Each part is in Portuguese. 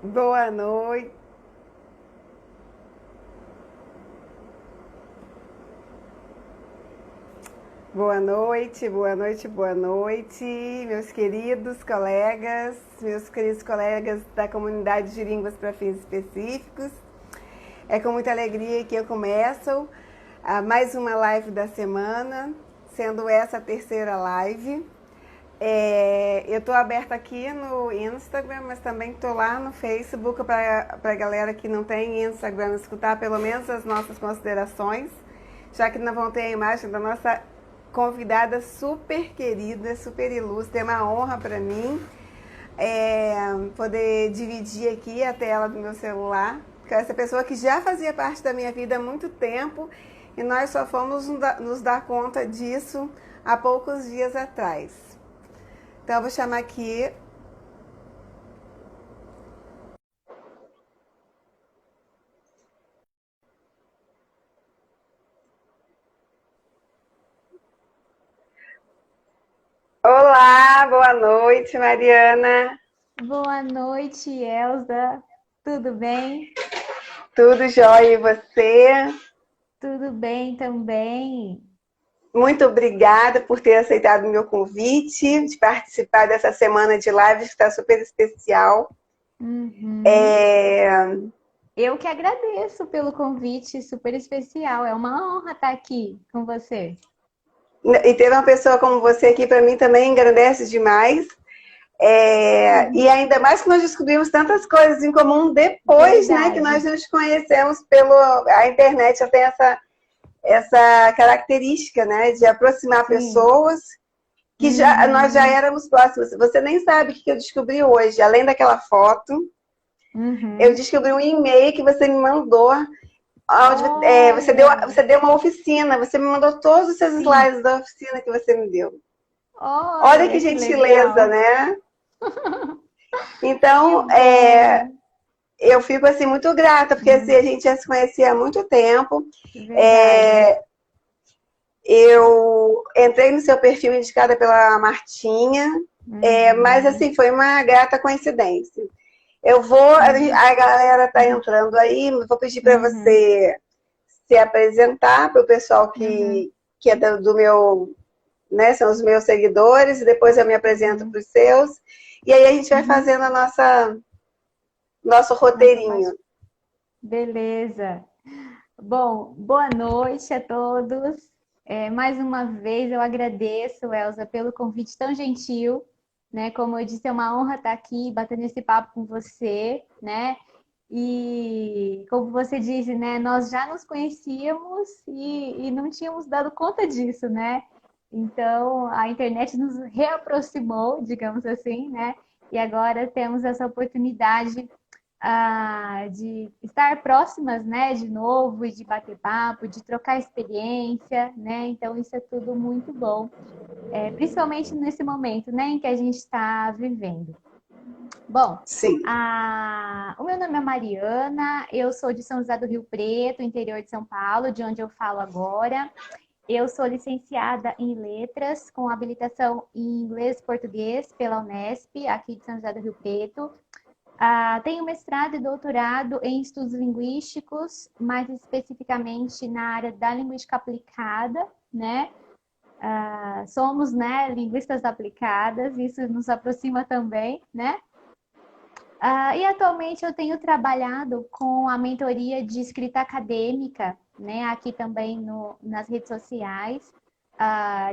Boa noite. Boa noite, boa noite, boa noite, meus queridos colegas da comunidade de línguas para fins específicos. É com muita alegria que eu começo mais uma live da semana, sendo essa a terceira live. Eu estou aberta aqui no Instagram, mas também estou lá no Facebook para a galera que não tem Instagram escutar pelo menos as nossas considerações, já que não vão ter a imagem da nossa convidada super querida, super ilustre. É uma honra para mim poder dividir aqui a tela do meu celular com essa pessoa que já fazia parte da minha vida há muito tempo e nós só fomos nos dar conta disso há poucos dias atrás. Então eu vou chamar aqui. Olá, boa noite, Mariana. Boa noite, Elza. Tudo bem? Tudo jóia e você? Tudo bem também. Muito obrigada por ter aceitado o meu convite de participar dessa semana de lives que está super especial. Uhum. É, Eu que agradeço pelo convite super especial. É uma honra estar aqui com você. E ter uma pessoa como você aqui para mim também engrandece demais. E ainda mais que nós descobrimos tantas coisas em comum depois, né, que nós Verdade. nos conhecemos pela internet. Já tem essa característica, né, de aproximar Sim. pessoas que nós já Uhum. éramos próximos. Você nem sabe o que eu descobri hoje. Além daquela foto, eu Uhum. descobri um e-mail que você me mandou, onde Olha, você deu uma oficina. Você me mandou todos os seus sim. slides da oficina que você me deu. Olha que Olha que gentileza, legal. né? Que Então, bom. eu fico assim muito grata, porque assim, a Uhum. gente já se conhecia há muito tempo. Verdade. É, eu entrei no seu perfil indicada pela Martinha, mas Uhum. assim, foi uma grata coincidência. Uhum. A galera está entrando aí, vou pedir para Uhum. você se apresentar para o pessoal Uhum. que é do meu, né, são os meus seguidores, e depois eu me apresento Uhum. para os seus, e aí a gente vai Uhum. fazendo nosso Nossa, bate. roteirinho. Beleza. Bom, boa noite a todos. Mais uma vez eu agradeço, Elza, pelo convite tão gentil, né? Como eu disse, é uma honra estar aqui batendo esse papo com você, né? E como você disse, né? Nós já nos conhecíamos e não tínhamos dado conta disso, né? Então a internet nos reaproximou, digamos assim, né? E agora temos essa oportunidade de estar próximas, né, de novo, e de bater papo, de trocar experiência, né? Então isso é tudo muito bom, principalmente nesse momento, né, em que a gente está vivendo. Bom, Sim. o meu nome é Mariana, eu sou de São José do Rio Preto, interior de São Paulo, de onde eu falo agora. Eu sou licenciada em Letras, com habilitação em Inglês e Português pela Unesp, aqui de São José do Rio Preto. Tenho mestrado e doutorado em estudos linguísticos, mais especificamente na área da linguística aplicada, né? Somos, né, linguistas aplicadas, isso nos aproxima também, né? E atualmente eu tenho trabalhado com a mentoria de escrita acadêmica, né, aqui também nas redes sociais,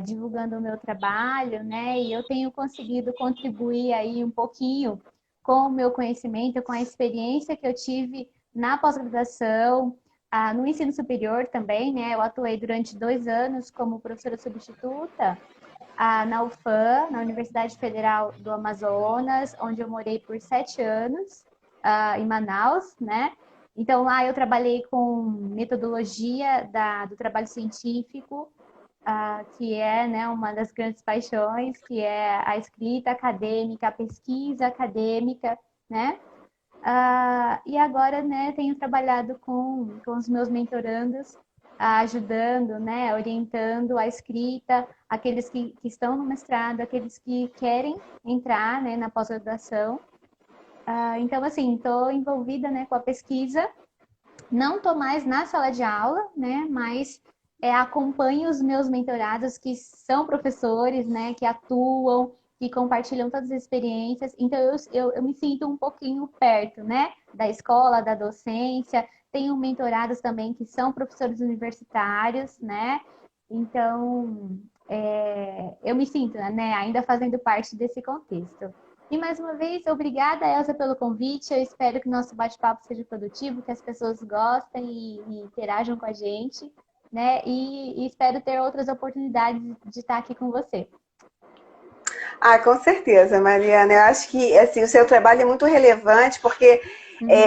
divulgando o meu trabalho, né, e eu tenho conseguido contribuir aí um pouquinho com o meu conhecimento, com a experiência que eu tive na pós-graduação, no ensino superior também, né, eu atuei durante 2 anos como professora substituta, na UFAM, na Universidade Federal do Amazonas, onde eu morei por 7 anos, em Manaus, né? Então lá eu trabalhei com metodologia do trabalho científico, que é, né, uma das grandes paixões, que é a escrita acadêmica, a pesquisa acadêmica, né? E agora, né, tenho trabalhado com os meus mentorandos, ajudando, né, orientando a escrita, aqueles que estão no mestrado, aqueles que querem entrar, né, na pós-graduação. Então, assim, estou envolvida, né, com a pesquisa. Não estou mais na sala de aula, né, mas acompanho os meus mentorados que são professores, né, que atuam, que compartilham todas as experiências. Então, eu me sinto um pouquinho perto, né, da escola, da docência. Tenho mentorados também que são professores universitários, né? Então, eu me sinto, né, ainda fazendo parte desse contexto. E mais uma vez, obrigada, Elza, pelo convite. Eu espero que o nosso bate-papo seja produtivo, que as pessoas gostem e interajam com a gente, né? E espero ter outras oportunidades de estar aqui com você. Ah, com certeza, Mariana. Eu acho que assim, o seu trabalho é muito relevante, porque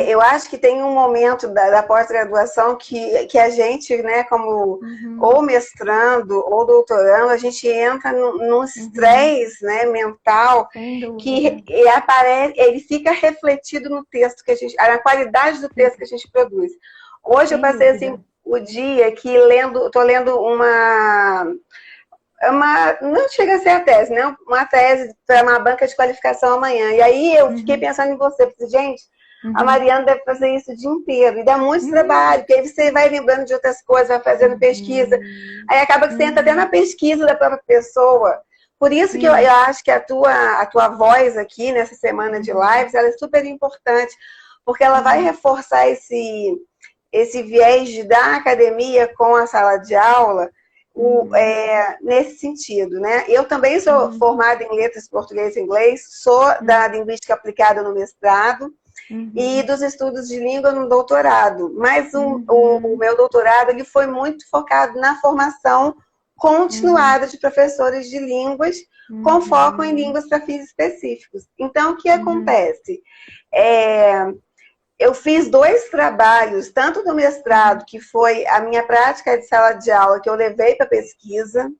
eu acho que tem um momento da pós-graduação que a gente, né, como ou mestrando ou doutorando, a gente entra num estresse, né, mental que aparece, ele fica refletido no texto que a gente, na qualidade do texto que a gente produz. Hoje eu passei assim o dia que estou lendo não chega a ser a tese, né? Uma tese para uma banca de qualificação amanhã. E aí eu fiquei pensando em você, porque, gente, a Mariana deve fazer isso o dia inteiro, e dá muito trabalho, porque aí você vai lembrando de outras coisas, vai fazendo pesquisa, aí acaba que você entra até na pesquisa da própria pessoa. Por isso que eu acho que a tua voz aqui, nessa semana de lives, ela é super importante, porque ela vai reforçar esse viés da academia com a sala de aula, nesse sentido, né? Eu também sou formada em letras português e inglês, sou da linguística aplicada no mestrado e dos estudos de língua no doutorado. Mas o meu doutorado ele foi muito focado na formação continuada de professores de línguas com foco em línguas para fins específicos. Então, o que acontece? Eu fiz 2 trabalhos, tanto do mestrado, que foi a minha prática de sala de aula, que eu levei para pesquisa,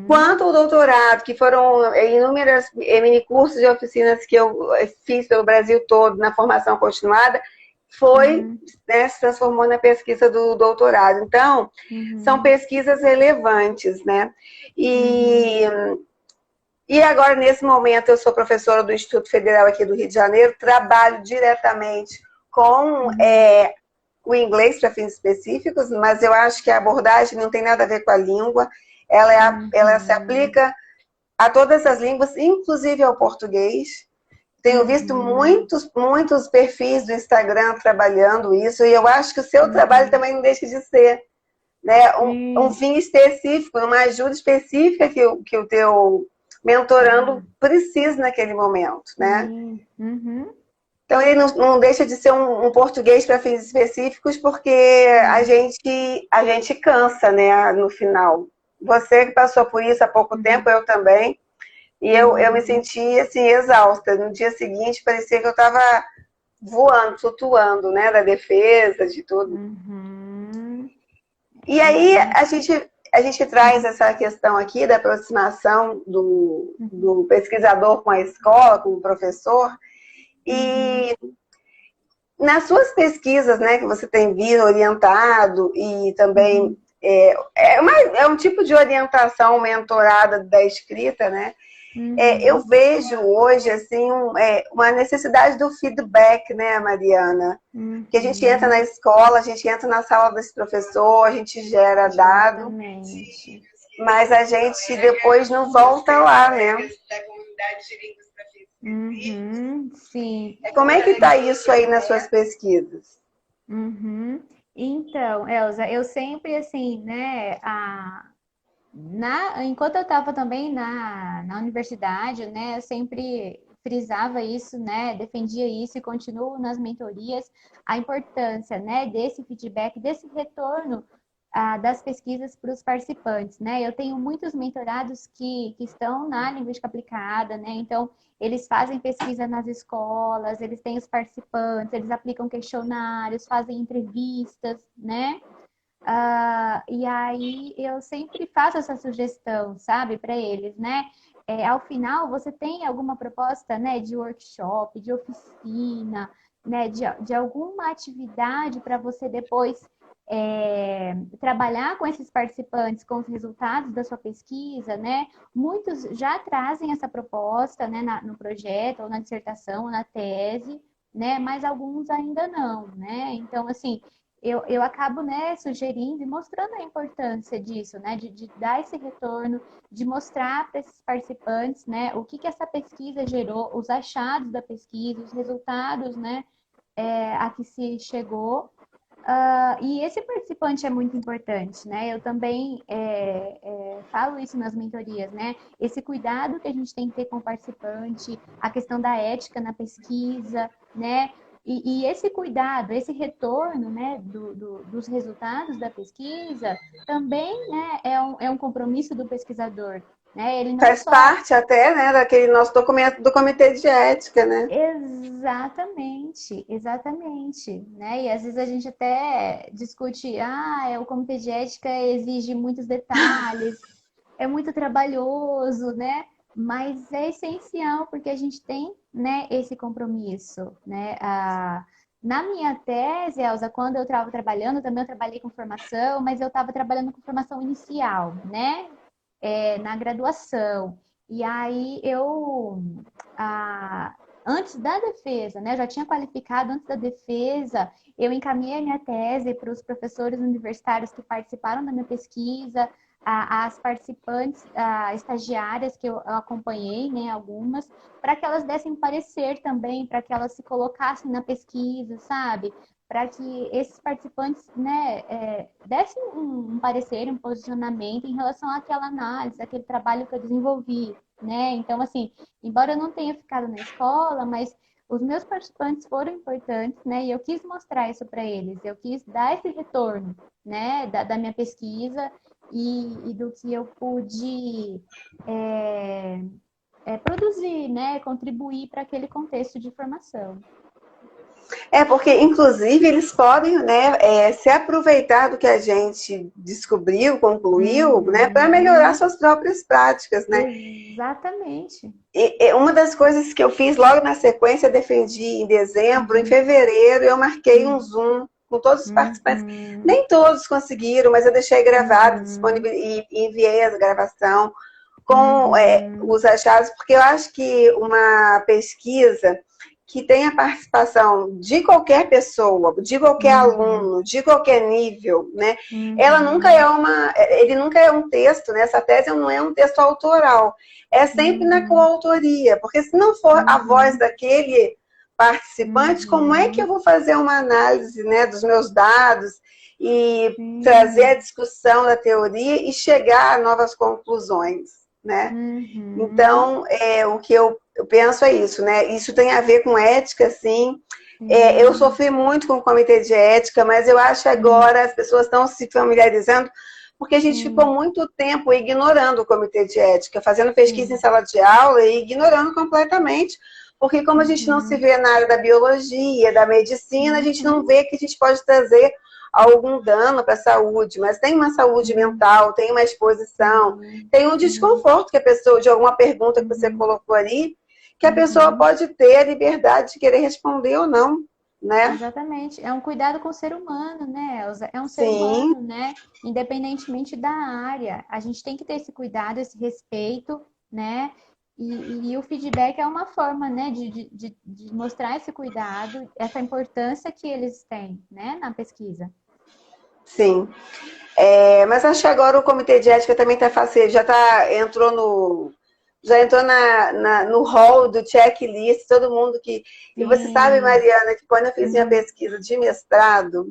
quanto o doutorado, que foram inúmeras minicursos e oficinas que eu fiz pelo Brasil todo na formação continuada, né, se transformou na pesquisa do doutorado. Então, são pesquisas relevantes, né? E agora, nesse momento, eu sou professora do Instituto Federal aqui do Rio de Janeiro, trabalho diretamente com o inglês para fins específicos, mas eu acho que a abordagem não tem nada a ver com a língua, ela se aplica a todas as línguas, inclusive ao português. Tenho visto muitos perfis do Instagram trabalhando isso, e eu acho que o seu trabalho também não deixa de ser, né, um fim específico, uma ajuda específica que o teu mentorando precisa naquele momento, né? Então, ele não deixa de ser um português para fins específicos, porque a gente cansa, né, no final. Você que passou por isso há pouco tempo, eu também, e eu me senti, assim, exausta. No dia seguinte, parecia que eu estava voando, flutuando, né, da defesa, de tudo. E aí, a gente traz essa questão aqui da aproximação do pesquisador com a escola, com o professor, e nas suas pesquisas, né, que você tem vindo orientado e também é um tipo de orientação mentorada da escrita, né? Eu vejo hoje assim uma necessidade do feedback, né, Mariana? Que a gente entra na escola, a gente entra na sala desse professor, a gente gera dado, mas a gente depois não volta lá, né? Sim. Como é que está isso aí nas suas pesquisas? Então, Elza, eu sempre assim, né, enquanto eu estava também na universidade, né, eu sempre frisava isso, né, defendia isso e continuo nas mentorias, a importância, né, desse feedback, desse retorno das pesquisas para os participantes, né? Eu tenho muitos mentorados que estão na linguística aplicada, né? Então, eles fazem pesquisa nas escolas, eles têm os participantes, eles aplicam questionários, fazem entrevistas, né? E aí eu sempre faço essa sugestão, sabe, para eles, né? Ao final, você tem alguma proposta, né, de workshop, de oficina, né, de alguma atividade para você depois trabalhar com esses participantes, com os resultados da sua pesquisa, né? Muitos já trazem essa proposta, né, no projeto, ou na dissertação, ou na tese, né? Mas alguns ainda não, né? Então, assim, eu acabo, né, sugerindo e mostrando a importância disso, né? De dar esse retorno, de mostrar para esses participantes, né, o que essa pesquisa gerou, os achados da pesquisa, os resultados, né, a que se chegou. E esse participante é muito importante, né? Eu também falo isso nas mentorias, né? Esse cuidado que a gente tem que ter com o participante, a questão da ética na pesquisa, né? E esse cuidado, esse retorno, né, dos resultados da pesquisa, também, né, é um compromisso do pesquisador, né? Ele não Faz só parte até, né, daquele nosso documento do Comitê de Ética, né? exatamente, exatamente, né? E às vezes a gente até discute, o comitê de ética exige muitos detalhes, é muito trabalhoso, né? Mas é essencial porque a gente tem, né, esse compromisso, né? Na minha tese, Elza, quando eu estava trabalhando, também eu trabalhei com formação, mas eu estava trabalhando com formação inicial, né? Na graduação. E aí ah, antes da defesa, né? Eu já tinha qualificado antes da defesa, eu encaminhei a minha tese para os professores universitários que participaram da minha pesquisa, as participantes estagiárias que eu acompanhei, né? Algumas, para que elas dessem parecer também, para que elas se colocassem na pesquisa, sabe? Para que esses participantes, né, dessem um parecer, um posicionamento em relação àquela análise, àquele trabalho que eu desenvolvi, né? Então, assim, embora eu não tenha ficado na escola, mas os meus participantes foram importantes, né? E eu quis mostrar isso para eles, eu quis dar esse retorno, né, da minha pesquisa e do que eu pude produzir, né, contribuir para aquele contexto de formação. Porque, inclusive, eles podem, né, se aproveitar do que a gente descobriu, concluiu, né, para melhorar suas próprias práticas, né? Exatamente. E uma das coisas que eu fiz logo na sequência, eu defendi em dezembro, em fevereiro, eu marquei um Zoom com todos os participantes. Nem todos conseguiram, mas eu deixei gravado, e enviei a gravação com os achados, porque eu acho que uma pesquisa que tem a participação de qualquer pessoa, de qualquer aluno, de qualquer nível, né? Ela nunca ele nunca é um texto, né? Essa tese não é um texto autoral, é sempre na coautoria, porque se não for a voz daquele participante, como é que eu vou fazer uma análise, né, dos meus dados e trazer a discussão da teoria e chegar a novas conclusões, né? Então, o que eu penso é isso, né? Isso tem a ver com ética, sim. Eu sofri muito com o comitê de ética, mas eu acho que agora as pessoas estão se familiarizando, porque a gente ficou muito tempo ignorando o comitê de ética, fazendo pesquisa em sala de aula e ignorando completamente, porque como a gente não se vê na área da biologia, da medicina, a gente não vê que a gente pode trazer algum dano para a saúde, mas tem uma saúde mental, tem uma exposição, tem um desconforto que a pessoa, de alguma pergunta que você colocou ali, que a pessoa pode ter a liberdade de querer responder ou não, né? Exatamente. É um cuidado com o ser humano, né, Elza? É um ser Sim. humano, né? Independentemente da área. A gente tem que ter esse cuidado, esse respeito, né? E o feedback é uma forma, né, de mostrar esse cuidado, essa importância que eles têm, né, na pesquisa. Sim. Mas acho que agora o comitê de ética também está fácil, entrou no hall do checklist, todo mundo que... E você sabe, Mariana, que quando eu fiz minha pesquisa de mestrado,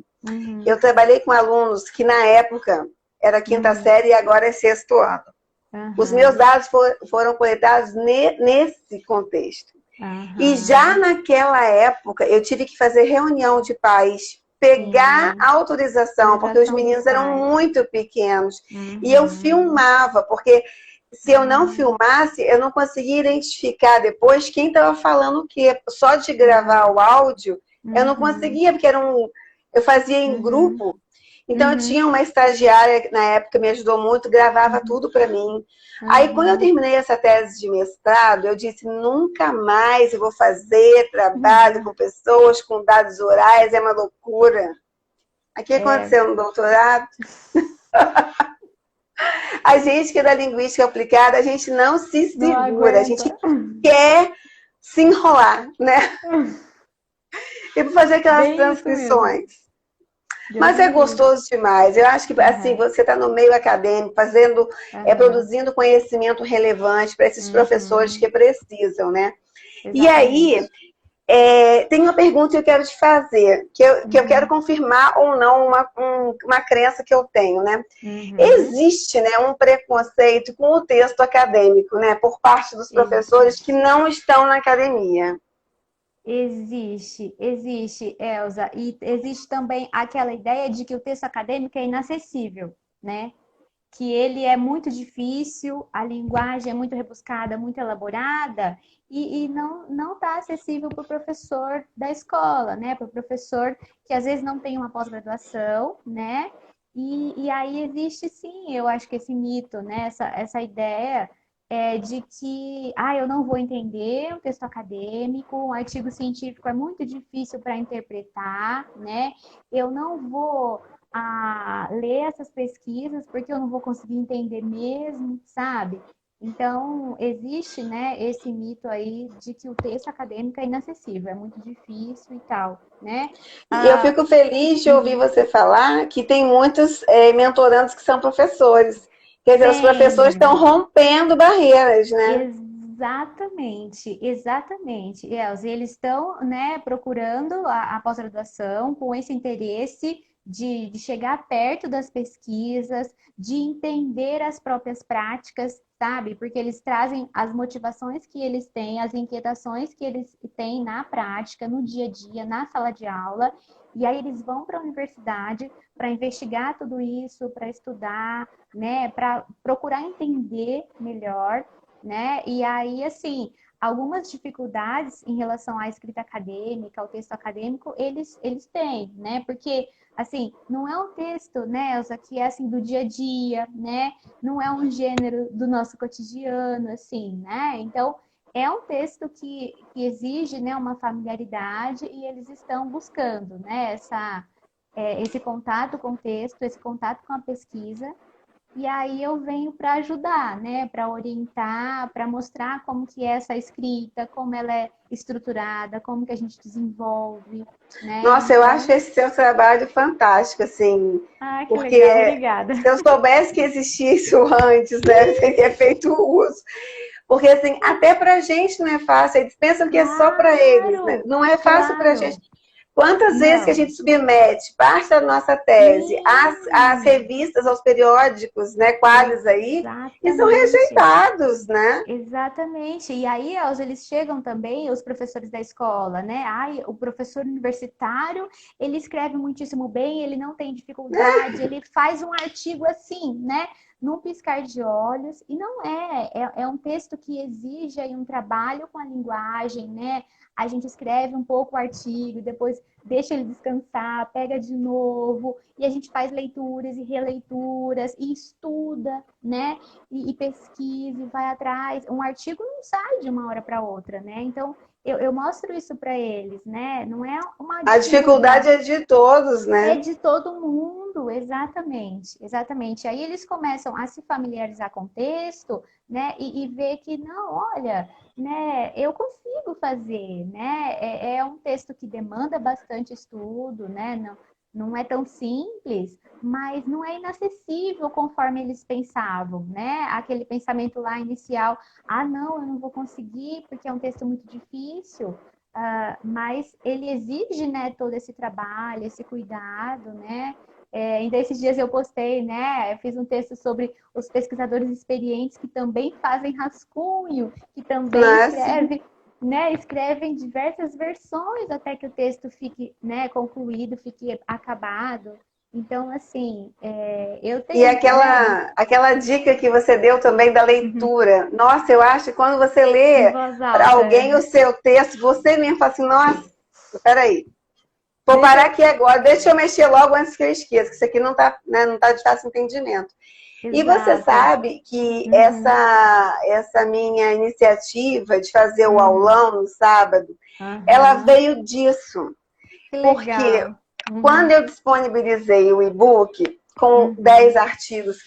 eu trabalhei com alunos que na época era quinta série e agora é sexto ano. Os meus dados foram coletados nesse contexto. E já naquela época, eu tive que fazer reunião de pais, pegar autorização, porque os meninos eram muito pequenos. E eu filmava, porque se eu não filmasse, eu não conseguia identificar depois quem estava falando o quê. Só de gravar o áudio, eu não conseguia, porque eu fazia em grupo. Então, eu tinha uma estagiária, na época, me ajudou muito, gravava tudo para mim. Aí, quando eu terminei essa tese de mestrado, eu disse, nunca mais eu vou fazer trabalho com pessoas com dados orais, é uma loucura. Aqui aconteceu no doutorado. A gente que é da linguística aplicada, a gente não se segura, a gente quer se enrolar, né? E para fazer aquelas transcrições. Mas é gostoso demais. Eu acho que assim, você está no meio acadêmico, fazendo, produzindo conhecimento relevante para esses professores que precisam, né? Exatamente. E aí, tem uma pergunta que eu quero te fazer, que eu quero confirmar ou não uma crença que eu tenho, né? Existe, né, um preconceito com o texto acadêmico, né, por parte dos professores que não estão na academia. Existe, Elza. E existe também aquela ideia de que o texto acadêmico é inacessível, né? Que ele é muito difícil, a linguagem é muito rebuscada, muito elaborada, e não está acessível para o professor da escola, né? Para o professor que às vezes não tem uma pós-graduação, né? E aí existe sim, eu acho que esse mito, né? Essa ideia de que eu não vou entender um texto acadêmico, um artigo científico é muito difícil para interpretar, né? Eu não vou ler essas pesquisas porque eu não vou conseguir entender mesmo, sabe? Então, existe, né, esse mito aí de que o texto acadêmico é inacessível, é muito difícil e tal, né? E eu fico feliz de ouvir você falar que tem muitos mentorandos que são professores. Quer dizer, os professores estão rompendo barreiras, né? Exatamente, Elza. Eles estão, né, procurando a pós-graduação com esse interesse de chegar perto das pesquisas, de entender as próprias práticas, sabe? Porque eles trazem as motivações que eles têm, as inquietações que eles têm na prática, no dia a dia, na sala de aula, e aí eles vão para a universidade para investigar tudo isso, para estudar, né? Para procurar entender melhor, né? E aí, assim, algumas dificuldades em relação à escrita acadêmica, ao texto acadêmico, eles têm, né? Porque, assim, não é um texto, né, Elza, que é, assim, do dia a dia, né? Não é um gênero do nosso cotidiano, assim, né? Então, é um texto que exige, né, uma familiaridade e eles estão buscando, né, esse contato com o texto, esse contato com a pesquisa. E aí eu venho para ajudar, né? Para orientar, para mostrar como que é essa escrita, como ela é estruturada, como que a gente desenvolve, né? Nossa, eu acho esse seu trabalho fantástico, assim. Que porque legal, obrigada. Se eu soubesse que existia isso antes, né? Eu teria feito uso. Porque, assim, até pra gente não é fácil. Eles pensam que é só para eles, né? Não é fácil pra gente. Quantas vezes que a gente submete parte da nossa tese às revistas, aos periódicos, né, quadros aí, e são rejeitados, né? Exatamente. E aí, Elza, eles chegam também, os professores da escola, né? O professor universitário, ele escreve muitíssimo bem, ele não tem dificuldade, ele faz um artigo assim, né? Num piscar de olhos, e não é um texto que exige aí um trabalho com a linguagem, né? A gente escreve um pouco o artigo, depois deixa ele descansar, pega de novo, e a gente faz leituras e releituras, e estuda, né? E pesquisa, e vai atrás. Um artigo não sai de uma hora para outra, né? Então, eu mostro isso para eles, né? Não é uma dificuldade. A dificuldade é de todos, né? É de todo mundo, exatamente. Aí eles começam a se familiarizar com o texto, né? E ver que, não, olha, né, eu consigo fazer, né? É um texto que demanda bastante estudo, né? Não é tão simples, mas não é inacessível conforme eles pensavam, né? Aquele pensamento lá inicial, não, eu não vou conseguir porque é um texto muito difícil. Mas ele exige, né, todo esse trabalho, esse cuidado, né? Ainda esses dias eu postei, né? Eu fiz um texto sobre os pesquisadores experientes que também fazem rascunho, que também escrevem diversas versões até que o texto fique, né, concluído, fique acabado. Então, assim, eu tenho... E aquela dica que você deu também da leitura. Nossa, eu acho que quando você lê para alguém o seu texto, você mesmo fala assim, nossa, peraí, vou parar aqui agora, deixa eu mexer logo antes que eu esqueça, que isso aqui não está, né, não tá de fácil entendimento. Exato. E você sabe que essa minha iniciativa de fazer o aulão no sábado, ela veio disso. Que legal. Porque Quando eu disponibilizei o e-book com 10 artigos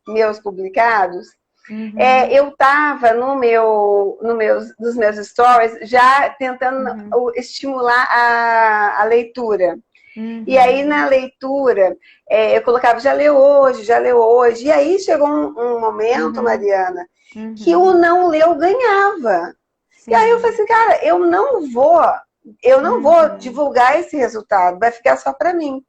meus publicados, eu estava nos meus stories já tentando estimular a leitura. E aí, na leitura, eu colocava, já leu hoje, já leu hoje. E aí chegou um momento, Mariana, que o não leu ganhava. Sim. E aí eu falei assim, cara, eu não vou divulgar esse resultado, vai ficar só para mim.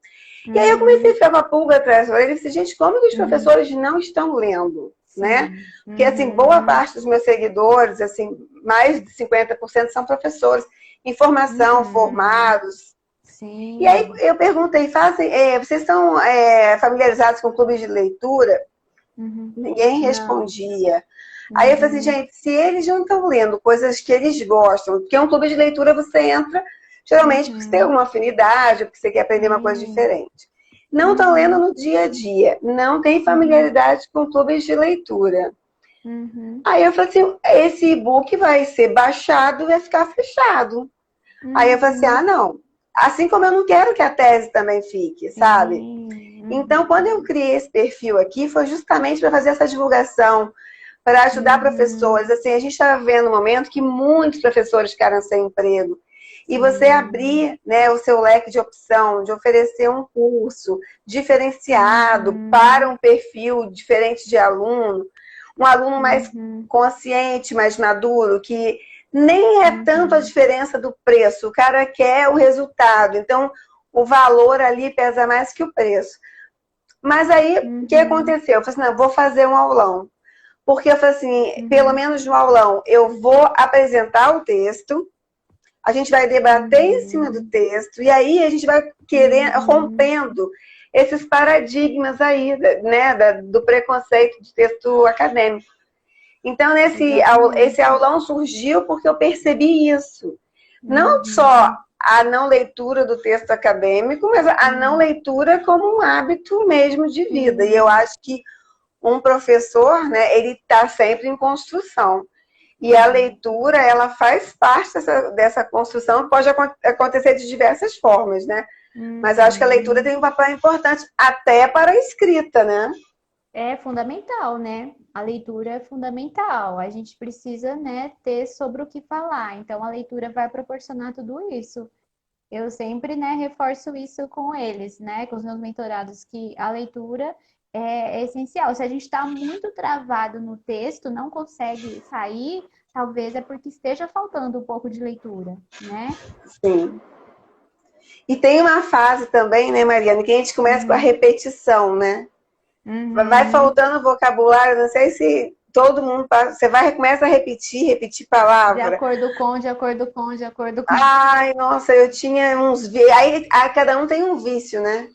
E aí eu comecei a ficar com a pulga atrás da orelha e disse, gente, como que os professores não estão lendo? Né? Porque, assim, boa parte dos meus seguidores, assim, mais de 50% são professores em formação, formados. Sim. E aí eu perguntei, vocês estão familiarizados com clubes de leitura? Ninguém respondia. Aí eu falei assim, gente, se eles não estão lendo coisas que eles gostam, porque um clube de leitura você entra, geralmente porque você tem alguma afinidade, porque você quer aprender uma coisa diferente. Não estão lendo no dia a dia, não tem familiaridade com clubes de leitura. Aí eu falei assim, esse e-book vai ser baixado e vai ficar fechado. Aí eu falei assim, não. Assim como eu não quero que a tese também fique, sabe? Então, quando eu criei esse perfil aqui, foi justamente para fazer essa divulgação, para ajudar professores. Assim, a gente está vivendo um momento que muitos professores ficaram sem emprego. E você abrir, né, o seu leque de opção, de oferecer um curso diferenciado para um perfil diferente de aluno, um aluno mais consciente, mais maduro, que nem é tanto a diferença do preço, o cara quer o resultado, então o valor ali pesa mais que o preço. Mas aí, o que aconteceu? Eu falei assim, não, vou fazer um aulão. Porque eu falei assim, pelo menos no aulão, eu vou apresentar o texto, a gente vai debater em cima do texto, e aí a gente vai rompendo esses paradigmas aí, né, do preconceito de texto acadêmico. Então, esse aulão surgiu porque eu percebi isso. Não só a não leitura do texto acadêmico, mas a não leitura como um hábito mesmo de vida. E eu acho que um professor, né, ele está sempre em construção. E a leitura, ela faz parte dessa construção, pode acontecer de diversas formas, né? Mas eu acho que a leitura tem um papel importante até para a escrita, né? É fundamental, né? A leitura é fundamental. A gente precisa, né, ter sobre o que falar. Então, a leitura vai proporcionar tudo isso. Eu sempre, né, reforço isso com eles, né, com os meus mentorados, que a leitura é essencial. Se a gente está muito travado no texto, não consegue sair, talvez é porque esteja faltando um pouco de leitura, né? Sim. E tem uma fase também, né, Mariana, que a gente começa com a repetição, né? Vai faltando vocabulário, não sei se todo mundo passa, você começa a repetir palavra. De acordo com, de acordo com, de acordo com. Ai, nossa, eu tinha uns aí cada um tem um vício, né?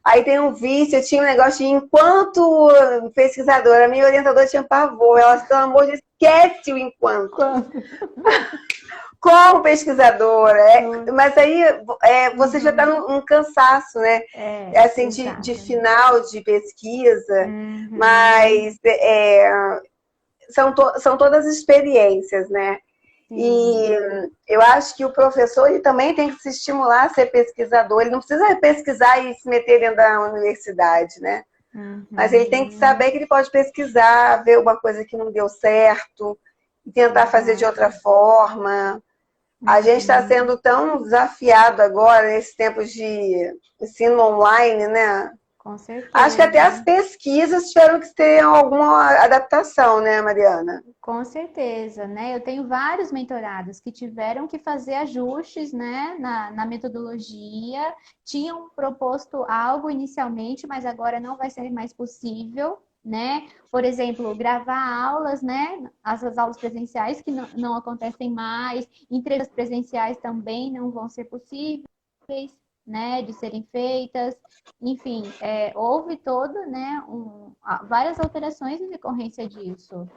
Aí tem um vício, eu tinha um negócio de, enquanto pesquisadora, a minha orientadora tinha pavor, ela, pelo amor de Deus, esquece o enquanto. Como pesquisadora, mas aí você já está num cansaço, né? Assim, de final de pesquisa, mas são todas experiências, né? E eu acho que o professor ele também tem que se estimular a ser pesquisador, ele não precisa pesquisar e se meter dentro da universidade, né? Mas ele tem que saber que ele pode pesquisar, ver uma coisa que não deu certo, e tentar fazer de outra forma. A gente está sendo tão desafiado agora, nesses tempos de ensino online, né? Com certeza. Acho que até as pesquisas tiveram que ter alguma adaptação, né, Mariana? Com certeza, né? Eu tenho vários mentorados que tiveram que fazer ajustes, né, na metodologia, tinham proposto algo inicialmente, mas agora não vai ser mais possível, né? Por exemplo, gravar aulas, né? As aulas presenciais que não acontecem mais, entregas presenciais também não vão ser possíveis, né? De serem feitas. Enfim, houve né? Várias alterações em decorrência disso.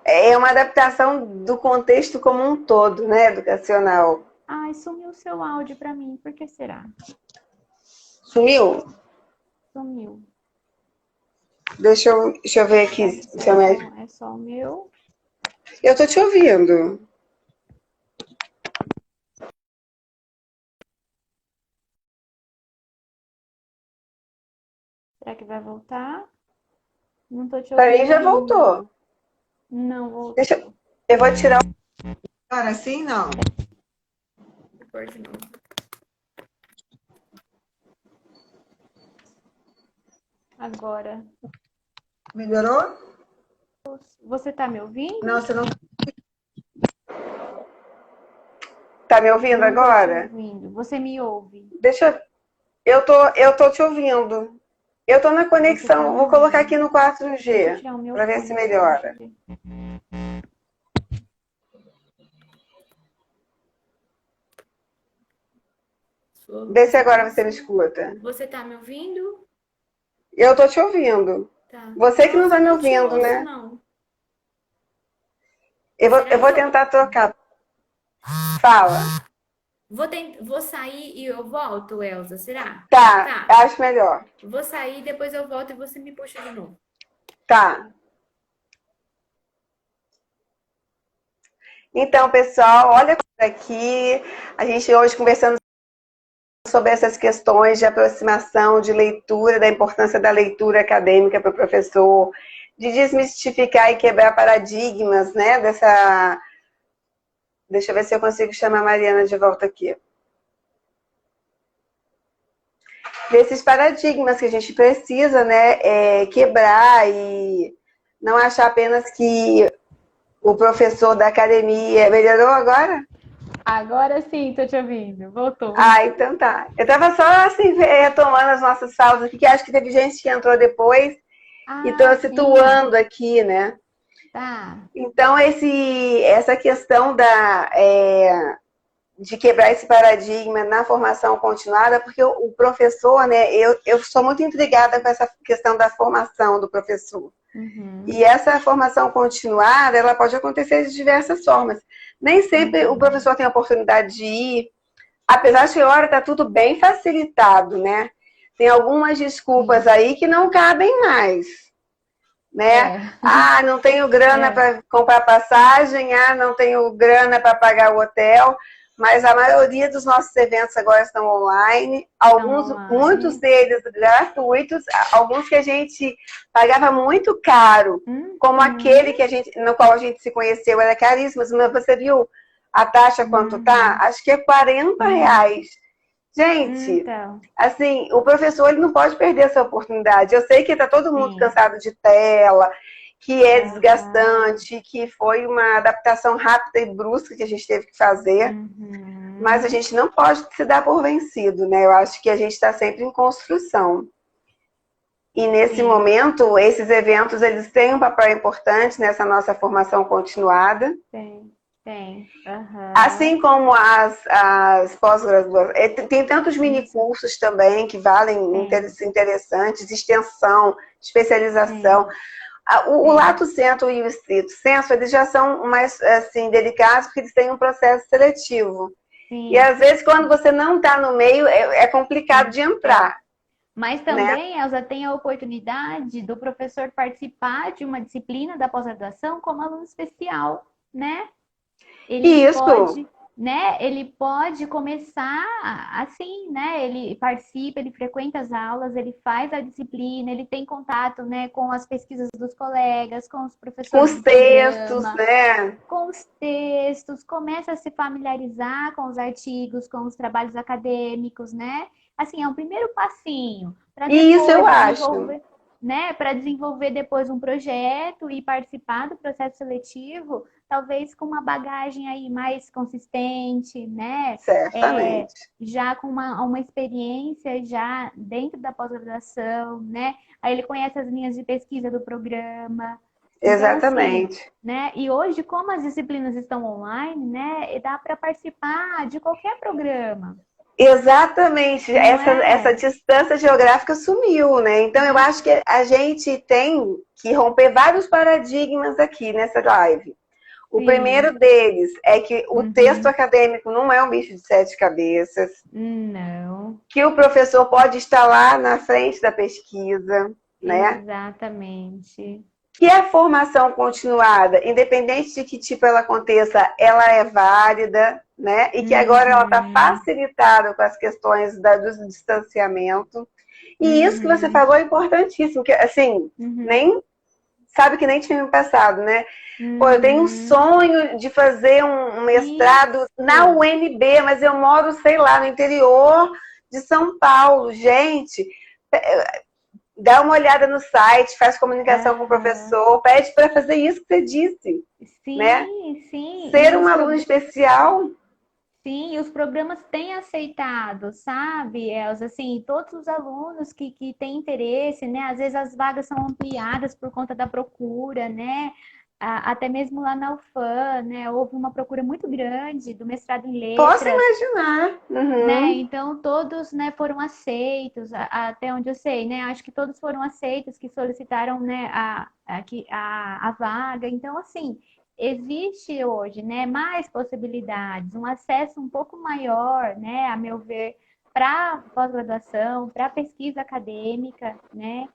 É uma adaptação do contexto como um todo, né, educacional. Ai, sumiu o seu áudio para mim, por que será? Sumiu? Sumiu. Deixa eu ver aqui. É só o meu. Eu tô te ouvindo. Será que vai voltar? Não tô te Para mim ouvindo já ainda. voltou. Não voltou. Eu vou tirar o. Agora sim, não. Por de novo. Agora. Melhorou? Você tá me ouvindo? Não, você não. Tá me ouvindo Não tô te agora? ouvindo. Você me ouve? Deixa eu tô te ouvindo. Eu tô na Você tá conexão. Vou me colocar ouvindo? aqui no Deixa eu 4G tirar o meu para ver fone se aqui, melhora. deixa eu ver. Vê se agora você me escuta. Você tá me ouvindo? Eu tô te ouvindo. Tá. Você que não Nossa, tá eu me não te ouvindo, ouço, né? não. Eu Será vou que eu tentar trocar. Fala. vou sair e eu volto, Elza? Será? Tá, Tá. acho melhor. Vou sair, depois eu volto e você me puxa de novo. Tá. Então, pessoal, olha aqui. A gente hoje conversando sobre essas questões de aproximação, de leitura, da importância da leitura acadêmica para o professor, de desmistificar e quebrar paradigmas, né? Deixa eu ver se eu consigo chamar a Mariana de volta aqui. Desses paradigmas que a gente precisa, né, quebrar e não achar apenas que o professor da academia. Melhorou agora? Agora sim, tô te ouvindo. Voltou. Ah, então tá. Eu tava só assim, retomando as nossas falas aqui, que acho que teve gente que entrou depois e tô Ah, sim. situando aqui, né? Tá. Então, essa questão de quebrar esse paradigma na formação continuada, porque o professor, né, eu sou muito intrigada com essa questão da formação do professor. Uhum. E essa formação continuada, ela pode acontecer de diversas formas. Nem sempre o professor tem a oportunidade de ir, apesar de que agora está tudo bem facilitado, né? Tem algumas desculpas aí que não cabem mais, né? É. Ah, não tenho grana para comprar passagem, ah, não tenho grana para pagar o hotel, mas a maioria dos nossos eventos agora estão online, muitos deles gratuitos, alguns que a gente pagava muito caro, como aquele no qual a gente se conheceu, era caríssimo, mas você viu a taxa quanto tá? Acho que é R$ 40. Gente, Então, assim, o professor ele não pode perder essa oportunidade. Eu sei que está todo mundo sim. cansado de tela, que é desgastante, que foi uma adaptação rápida e brusca que a gente teve que fazer, mas a gente não pode se dar por vencido, né? Eu acho que a gente está sempre em construção. E nesse momento, esses eventos, eles têm um papel importante nessa nossa formação continuada. Tem. Assim como as pós-graduações, tem tantos mini-cursos também que valem interessantes, extensão, especialização. O lato sensu e o estrito sensu, eles já são mais assim, delicados porque eles têm um processo seletivo. Sim. E às vezes, quando você não está no meio, é complicado de entrar. Mas também, né? Elza, tem a oportunidade do professor participar de uma disciplina da pós-graduação como aluno especial, né? Ele pode começar assim, né? Ele participa, ele frequenta as aulas, ele faz a disciplina, ele tem contato, né, com as pesquisas dos colegas, com os professores. Com os textos, né? Com os textos, começa a se familiarizar com os artigos, com os trabalhos acadêmicos, né? Assim, é um primeiro passinho para depois isso eu acho. Né, para desenvolver depois um projeto e participar do processo seletivo, talvez com uma bagagem aí mais consistente, né? Certamente. Já com uma experiência já dentro da pós-graduação, né? Aí ele conhece as linhas de pesquisa do programa. Exatamente. Então, assim, né? E hoje, como as disciplinas estão online, né? Dá para participar de qualquer programa. Exatamente, essa distância geográfica sumiu, né? Então eu acho que a gente tem que romper vários paradigmas aqui nessa live. O primeiro deles é que o texto acadêmico não é um bicho de 7 cabeças. Não. Que o professor pode estar lá na frente da pesquisa, né? Exatamente. Que a formação continuada, independente de que tipo ela aconteça, ela é válida, né? E que agora ela está facilitada com as questões do distanciamento. E isso que você falou é importantíssimo, que assim, nem sabe que nem tinha me passado, né? Pô, eu tenho um sonho de fazer um mestrado na UNB, mas eu moro, sei lá, no interior de São Paulo. Gente, dá uma olhada no site, faz comunicação com o professor, pede para fazer isso que você disse, né? Sim. Ser um aluno especial. Sim, e os programas têm aceitado, sabe, Elza? Assim, todos os alunos que têm interesse, né? Às vezes as vagas são ampliadas por conta da procura, né? Até mesmo lá na UFAM, né? Houve uma procura muito grande do mestrado em Posso letras, imaginar. né? Então todos, né, foram aceitos, até onde eu sei, né? Acho que todos foram aceitos que solicitaram, né, a vaga. Então, assim, existe hoje, né, mais possibilidades, um acesso um pouco maior, né, a meu ver, para pós-graduação, para pesquisa acadêmica, né?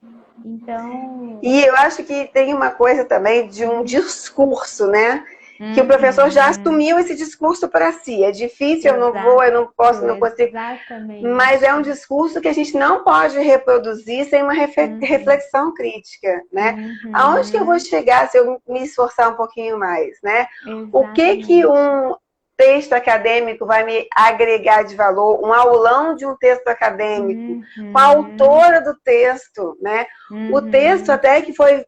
Então, E eu acho que tem uma coisa também de um discurso, né? Que o professor já assumiu esse discurso para si. É difícil, eu não vou, eu não posso, não consigo. exatamente. Mas é um discurso que a gente não pode reproduzir sem uma reflexão crítica, né? Aonde que eu vou chegar se eu me esforçar um pouquinho mais, né? O que um texto acadêmico vai me agregar de valor? Um aulão de um texto acadêmico, com a autora do texto, né? O texto até que foi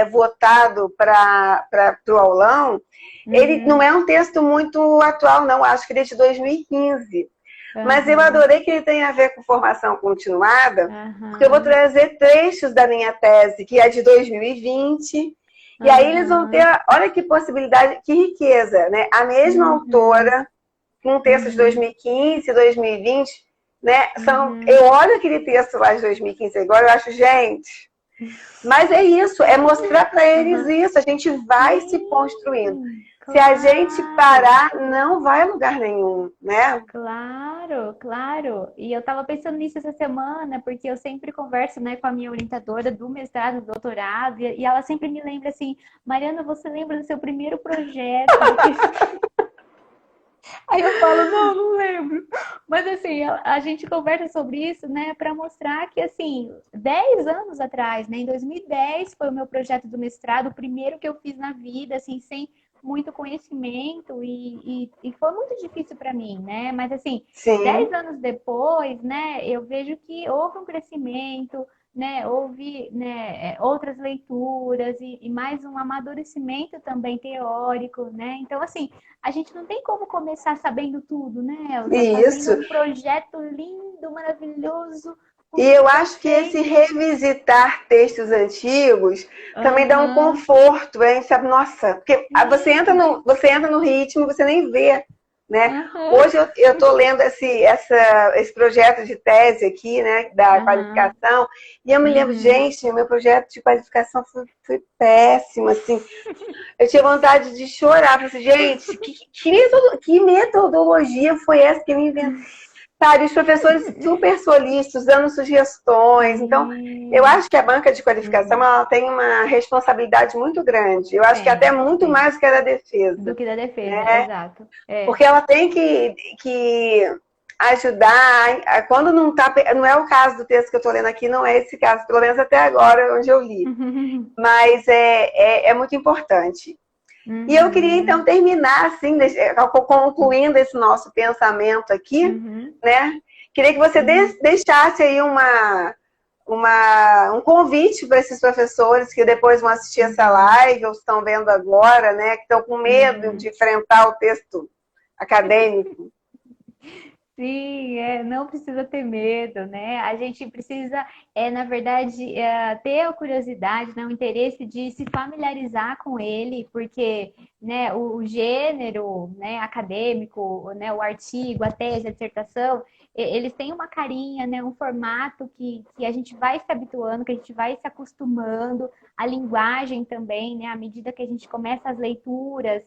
votado para o aulão, ele não é um texto muito atual, não. Acho que ele é de 2015. Mas eu adorei que ele tem a ver com formação continuada, porque eu vou trazer trechos da minha tese, que é de 2020, e aí eles vão ter, olha que possibilidade, que riqueza, né? A mesma autora, com um texto de 2015, 2020, né? Eu olho aquele texto lá de 2015 agora, eu acho, gente... Mas é isso, é mostrar para eles isso, a gente vai se construindo. Se a gente parar, não vai a lugar nenhum, né? Claro. E eu estava pensando nisso essa semana, porque eu sempre converso, né, com a minha orientadora do mestrado, do doutorado, e ela sempre me lembra assim, Mariana, você lembra do seu primeiro projeto? Aí eu falo, não lembro. Mas assim, a gente conversa sobre isso, né, para mostrar que, assim, 10 anos atrás, né, em 2010 foi o meu projeto do mestrado, o primeiro que eu fiz na vida, assim, sem muito conhecimento e foi muito difícil para mim, né? Mas assim, 10 anos depois, né, eu vejo que houve um crescimento, né, houve, né, outras leituras e mais um amadurecimento também teórico, né? Então, assim, a gente não tem como começar sabendo tudo, né, Elza? Isso. Fazendo um projeto lindo, maravilhoso. E eu acho que esse revisitar textos antigos também dá um conforto, a gente sabe, nossa, porque você entra no ritmo, você nem vê, né? Hoje eu estou lendo esse projeto de tese aqui, né, da qualificação, e eu me lembro, gente, meu projeto de qualificação foi péssimo, assim. Eu tinha vontade de chorar, falei assim, gente, que metodologia foi essa que me inventou? Sabe, os professores super solícitos, dando sugestões. Então, eu acho que a banca de qualificação ela tem uma responsabilidade muito grande. Eu acho que até muito mais do que a da defesa. Do que da defesa, né? Exato. Porque ela tem que ajudar, quando não é o caso do texto que eu estou lendo aqui, não é esse caso, pelo menos até agora, onde eu li. Mas é muito importante. E eu queria, então, terminar, assim, concluindo esse nosso pensamento aqui, né? Queria que você deixasse aí um convite para esses professores que depois vão assistir essa live, ou estão vendo agora, né? Que estão com medo de enfrentar o texto acadêmico. Sim, não precisa ter medo, né? A gente precisa, na verdade, ter a curiosidade, né? O interesse de se familiarizar com ele, porque, né, o gênero, né, acadêmico, né, o artigo, a tese, a dissertação, eles têm uma carinha, né, um formato que a gente vai se habituando, que a gente vai se acostumando, a linguagem também, né? À medida que a gente começa as leituras,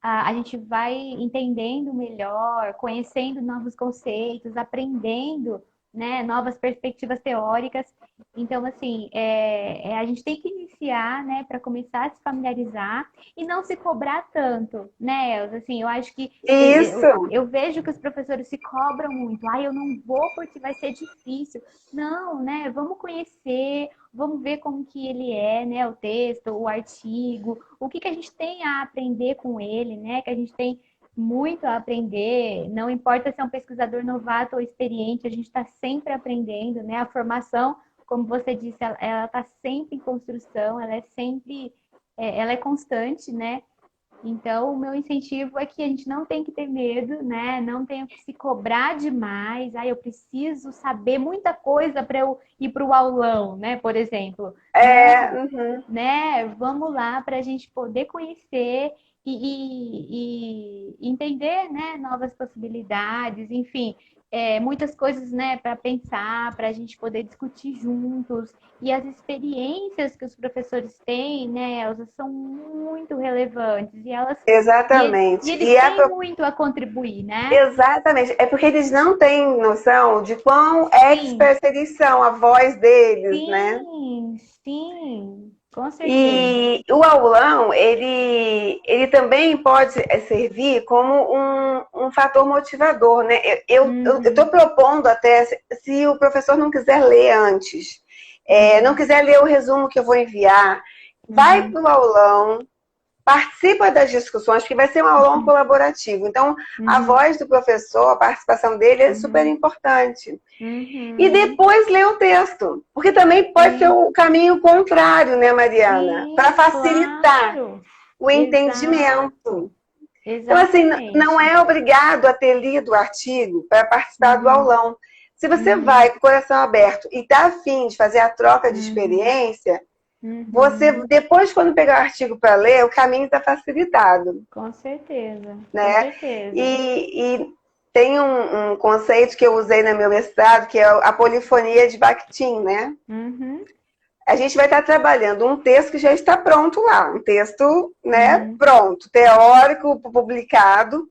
a gente vai entendendo melhor, conhecendo novos conceitos, aprendendo, né? Novas perspectivas teóricas. Então, assim, a gente tem que iniciar, né, para começar a se familiarizar e não se cobrar tanto, né, Elza? Assim, eu acho que Isso, eu vejo que os professores se cobram muito. Ah, eu não vou porque vai ser difícil. Não, né? Vamos conhecer, vamos ver como que ele é, né? O texto, o artigo, o que que a gente tem a aprender com ele, né? Que a gente tem muito a aprender. Não importa se é um pesquisador novato ou experiente, a gente está sempre aprendendo, né? A formação, como você disse, ela está sempre em construção, ela é sempre, ela é constante, né? Então, o meu incentivo é que a gente não tem que ter medo, né? Não tem que se cobrar demais. Ah, eu preciso saber muita coisa para eu ir para o aulão, né? Por exemplo. Não, uhum. né? Vamos lá para a gente poder conhecer e entender, né? Novas possibilidades, enfim. Muitas coisas, né, para pensar, para a gente poder discutir juntos. E as experiências que os professores têm, né, Elza, são muito relevantes. E Exatamente. eles têm muito a contribuir, né? Exatamente. É porque eles não têm noção de quão Sim, experts eles são, a voz deles, né? sim, sim, com certeza. E o aulão, ele também pode servir como um fator motivador, né? Eu estou Uhum, propondo até, se o professor não quiser ler antes, não uhum, quiser ler o resumo que eu vou enviar, vai uhum, para o aulão, participa das discussões, porque vai ser um aulão uhum, colaborativo. Então, a uhum, voz do professor, a participação dele é super uhum, importante. E uhum. depois ler o texto, porque também pode ser Sim, o caminho contrário, né, Mariana? Para sim, facilitar claro. o entendimento. Exato, Então, assim, não exatamente. é obrigado a ter lido o artigo para participar do Uhum, aulão. Se você vai uhum, com o coração aberto e está afim de fazer a troca de uhum, experiência, você, uhum. depois, quando pegar o artigo para ler, o caminho está facilitado, Com certeza, com né? certeza. E tem um conceito que eu usei no meu mestrado, que é a polifonia de Bakhtin, né? Uhum, A gente vai estar trabalhando um texto que já está pronto lá, um texto, né, uhum, pronto, teórico, publicado.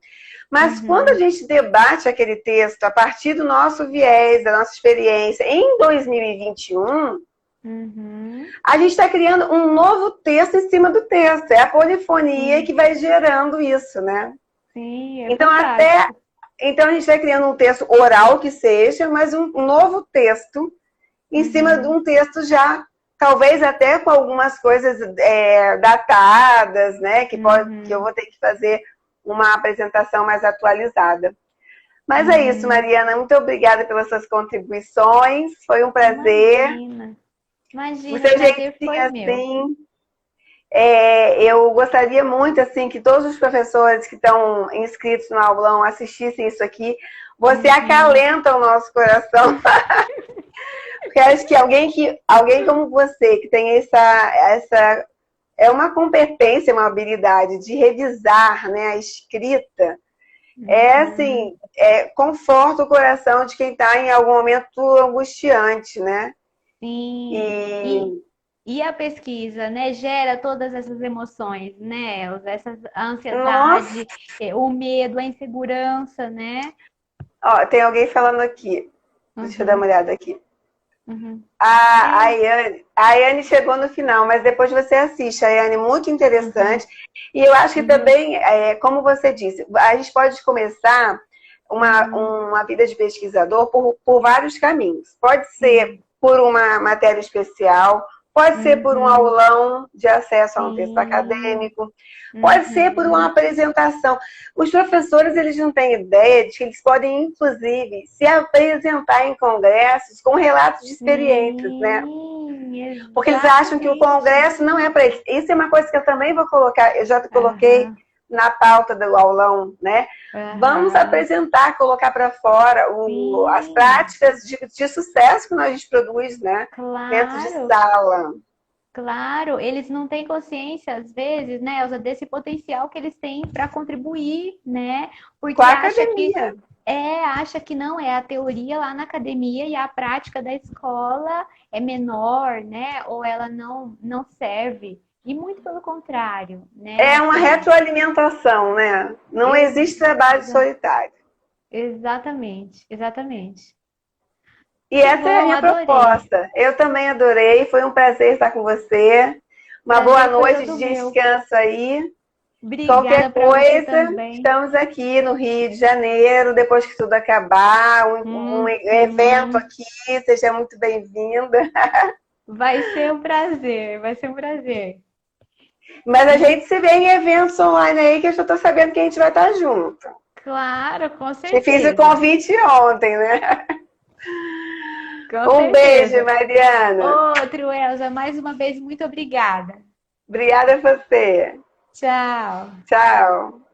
Mas quando a uhum, gente debate aquele texto a partir do nosso viés, da nossa experiência, em 2021, uhum. a gente está criando um novo texto em cima do texto. É a polifonia que Sim, vai gerando isso, né? sim, é Então, até. fantástico. Então, a gente vai criando um texto oral que seja, mas um novo texto em cima de Uhum, um texto já, talvez até com algumas coisas datadas, né? Que eu uhum, vou ter que fazer uma apresentação mais atualizada. Mas é isso, uhum. Mariana. Muito obrigada pelas suas contribuições. Foi um prazer. Imagina, O imagina, o seu prazer jeitinho foi meu. assim. Eu gostaria muito assim que todos os professores que estão inscritos no aulão assistissem isso aqui. Você Uhum, acalenta o nosso coração. Porque acho que alguém como você, que tem essa é uma competência, uma habilidade de revisar, né, a escrita, uhum. assim, conforta o coração de quem está em algum momento angustiante, né? Sim, E, e a pesquisa, né, gera todas essas emoções, né, Elza? A nossa, ansiedade, o medo, a insegurança, né? ó, tem alguém falando aqui. Deixa eu dar uma Uhum, olhada aqui. uhum. A É, Ayane chegou no final, mas depois você assiste. A Ayane, muito uhum, interessante. E eu acho que uhum, também, como você disse, a gente pode começar uhum, uma vida de pesquisador por vários caminhos. Pode ser sim, por uma matéria especial, pode ser por um uhum, aulão de acesso a um texto sim, acadêmico, pode ser por uma uhum, apresentação. Os professores, eles não têm ideia de que eles podem, inclusive, se apresentar em congressos com relatos de experiências, né? sim, Porque eles acham que o exatamente. congresso não é para eles. Isso é uma coisa que eu também vou colocar, eu já coloquei Aham, na pauta do aulão, né? Vamos aham, apresentar, colocar para fora as sim, práticas de sucesso que a gente produz, né? Dentro de claro. sala. Claro, eles não têm consciência, às vezes, né, Elza, desse potencial que eles têm para contribuir, né? Com Porque a academia. acha que não é a teoria lá na academia e a prática da escola é menor, né? Ou ela não serve. E muito pelo contrário, né? É uma Assim, retroalimentação, né? Não ex- existe trabalho solitário. exatamente, exatamente. E essa é a minha adorei. proposta. Eu também adorei, foi um prazer estar com você. Uma Prazer boa foi noite todo de meu. descanso aí. Obrigada Qualquer para você coisa, também. estamos aqui no Rio de Janeiro, depois que tudo acabar, um evento aqui, seja muito bem-vinda. Vai ser um prazer, vai ser um prazer. Mas a gente se vê em eventos online aí, que eu já estou sabendo que a gente vai estar junto. Claro, com Eu fiz o certeza. convite ontem, né? Com Um certeza. beijo, Mariana. Outro, Elza, mais uma vez, muito obrigada. Obrigada a você. Tchau. Tchau.